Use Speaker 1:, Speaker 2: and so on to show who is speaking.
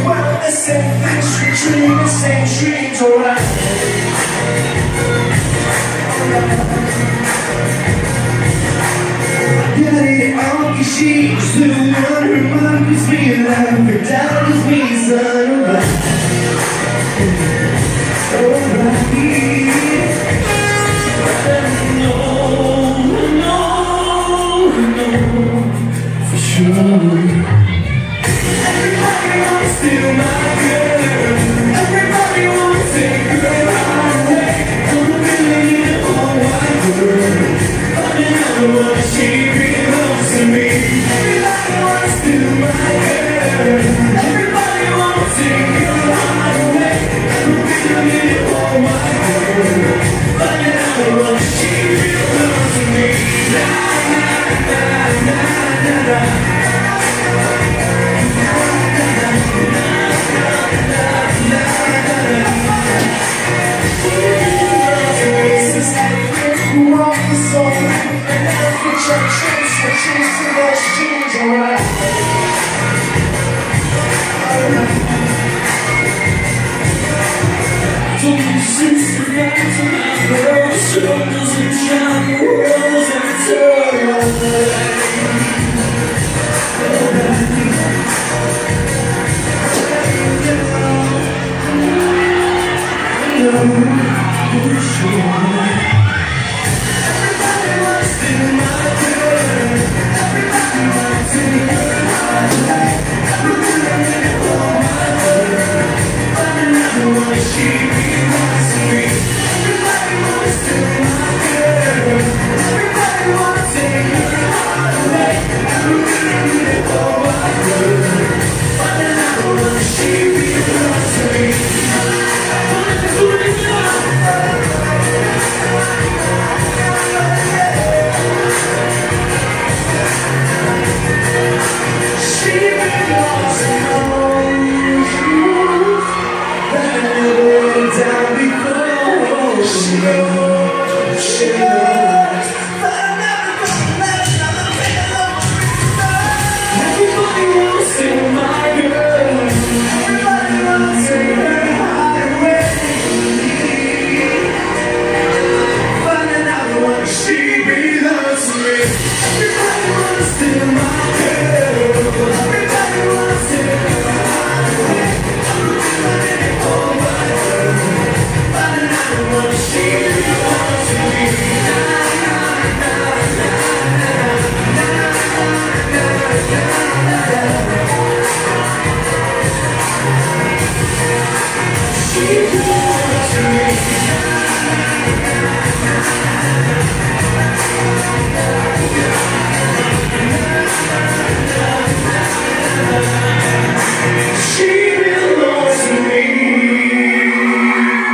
Speaker 1: Well, the same things, we dream the same dreams, alright. Got it on, she's the one who reminds me of life. Her dad is me, son, alright. No, for sure. Everybody wants to steal my girl. Everybody wants to take her away. I'm a million all white girl, but another she belongs to me. Everybody wants to steal my girl. Everybody wants to take her away. I'm a million all white girl, but another she belongs to me. Na na na na na na. Everybody wants to